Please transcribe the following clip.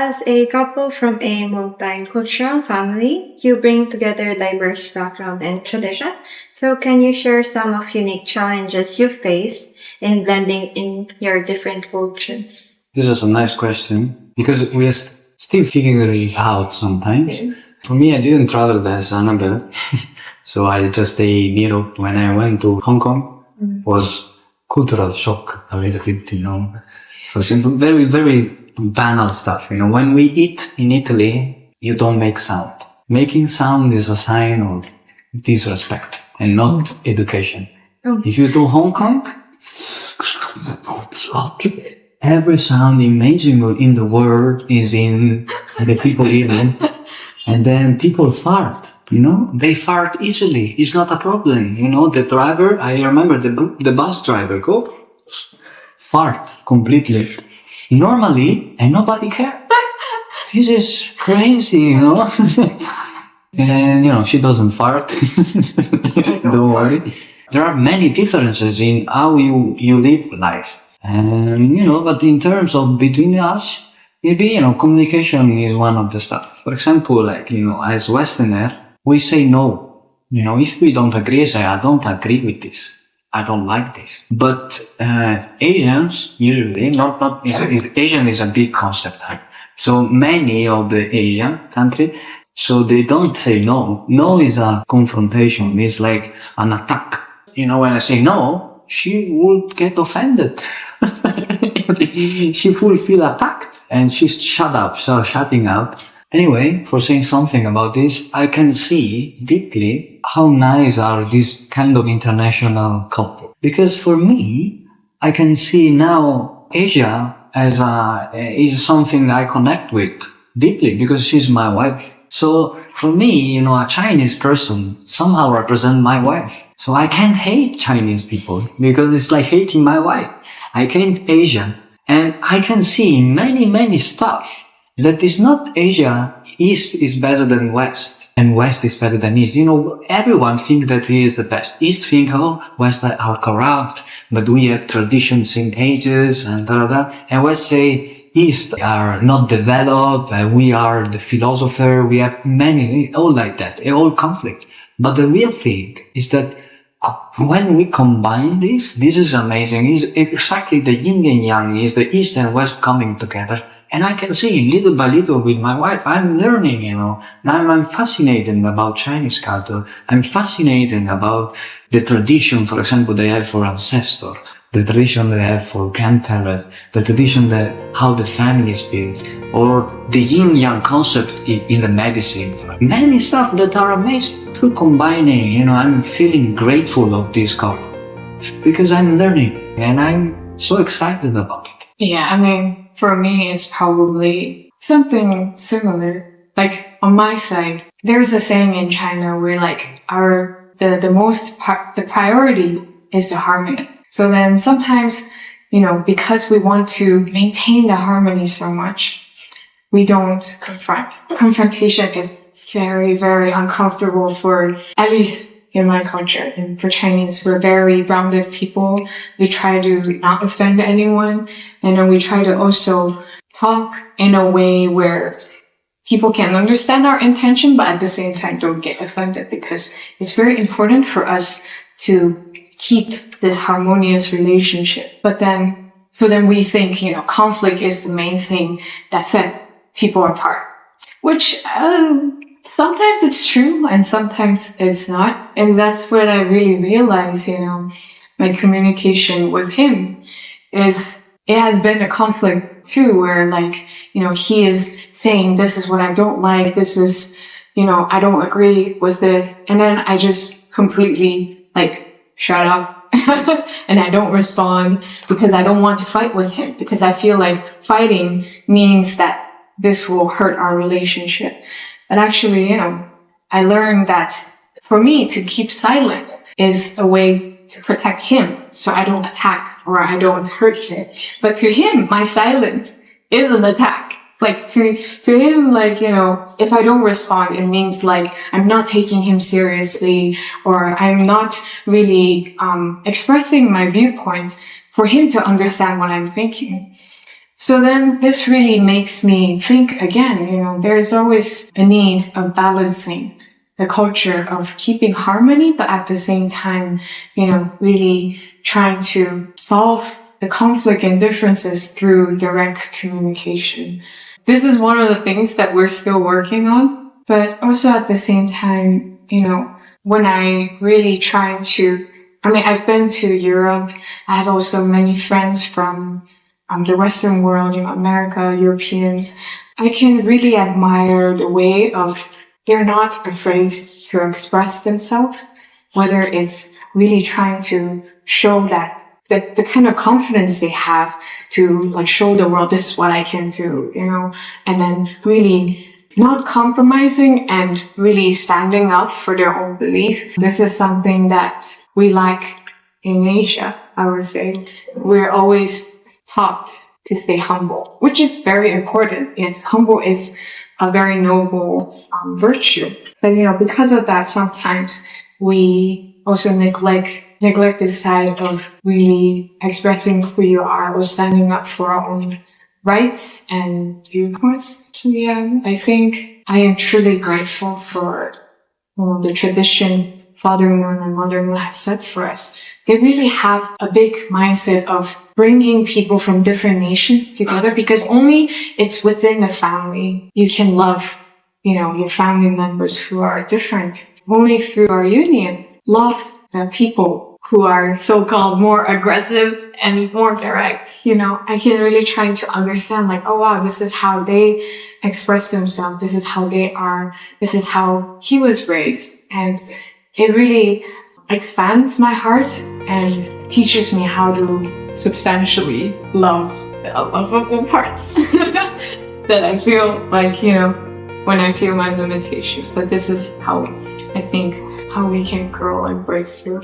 As a couple from a multicultural family, you bring together diverse background and tradition. So can you share some of unique challenges you face in blending in your different cultures? This is a nice question because we are still figuring it out sometimes. Yes. For me, I didn't travel as Annabelle, so I just stay in Europe. When I went to Hong Kong, was cultural shock a little bit, For example, very, very banal stuff. When we eat in Italy, you don't make sound. Making sound is a sign of disrespect and not education. If you do Hong Kong, every sound imaginable in the world is in the people eating. And then people fart, they fart easily. It's not a problem. The driver, I remember the bus driver go fart completely. Normally, and nobody cares. This is crazy, And, she doesn't fart. Don't worry. There are many differences in how you live life. And, but in terms of between us, maybe, communication is one of the stuff. For example, as Westerner, we say no. If we don't agree, say, I don't agree with this. I don't like this. But, Asians, usually, Asian is a big concept. Right? So many of the Asian countries, so they don't say no. No is a confrontation. It's like an attack. When I say no, she would get offended. She would feel attacked and she's shutting out. Anyway, for saying something about this, I can see deeply how nice are these kind of international couple. Because for me, I can see now Asia is something I connect with deeply because she's my wife. So for me, a Chinese person somehow represent my wife. So I can't hate Chinese people because it's like hating my wife. I can't Asian. And I can see many, many stuff that is not Asia. East is better than West and West is better than East. Everyone thinks that he is the best. East think, West are corrupt, but we have traditions in ages and da. And West say, East are not developed, we are the philosopher, we have many, all like that, all conflict. But the real thing is that when we combine this is amazing. It's exactly the yin and yang, is the East and West coming together. And I can see little by little with my wife, I'm learning, I'm fascinated about Chinese culture. I'm fascinated about the tradition, for example, they have for ancestor. The tradition they have for grandparents, the tradition how the family is built, or the yin-yang concept in the medicine. Many stuff that are amazing. Through combining, I'm feeling grateful of this couple because I'm learning and I'm so excited about it. Yeah, for me, it's probably something similar. Like on my side, there's a saying in China where the priority is the harmony. So then sometimes, because we want to maintain the harmony so much, we don't confront. Confrontation is very, very uncomfortable for, at least in my culture. And for Chinese, we're very rounded people. We try to not offend anyone. And then we try to also talk in a way where people can understand our intention, but at the same time don't get offended, because it's very important for us to keep this harmonious relationship. So then we think, conflict is the main thing that set people apart, which, sometimes it's true and sometimes it's not. And that's what I really realized, my communication with him is, it has been a conflict too, where he is saying, this is what I don't like. This is, I don't agree with it. And then I just completely shut up and I don't respond because I don't want to fight with him, because I feel like fighting means that this will hurt our relationship. But actually, I learned that for me to keep silent is a way to protect him, so I don't attack or I don't hurt him. But to him, my silence is an attack. To him, if I don't respond, it means I'm not taking him seriously, or I'm not really, expressing my viewpoint for him to understand what I'm thinking. So then this really makes me think again, there's always a need of balancing the culture of keeping harmony, but at the same time, really trying to solve the conflict and differences through direct communication. This is one of the things that we're still working on, but also at the same time, when I really try to, I've been to Europe. I have also many friends from the Western world, America, Europeans. I can really admire the way of they're not afraid to express themselves, whether it's really trying to show that the kind of confidence they have to show the world this is what I can do, and then really not compromising and really standing up for their own belief. This is something that we like in Asia, I would say. We're always taught to stay humble, which is very important. Humble is a very noble virtue. But, because of that, sometimes we also neglect the side of really expressing who you are or standing up for our own rights and viewpoints. So yeah, I think I am truly grateful for the tradition Father Moon and Mother Moon has set for us. They really have a big mindset of bringing people from different nations together, because only it's within the family you can love, your family members who are different. Only through our union, love the people who are so-called more aggressive and more direct. I can really try to understand oh wow, this is how they express themselves. This is how they are. This is how he was raised. And it really expands my heart and teaches me how to substantially love the unlovable parts that I feel when I feel my limitations. But this is how I think how we can grow and break through.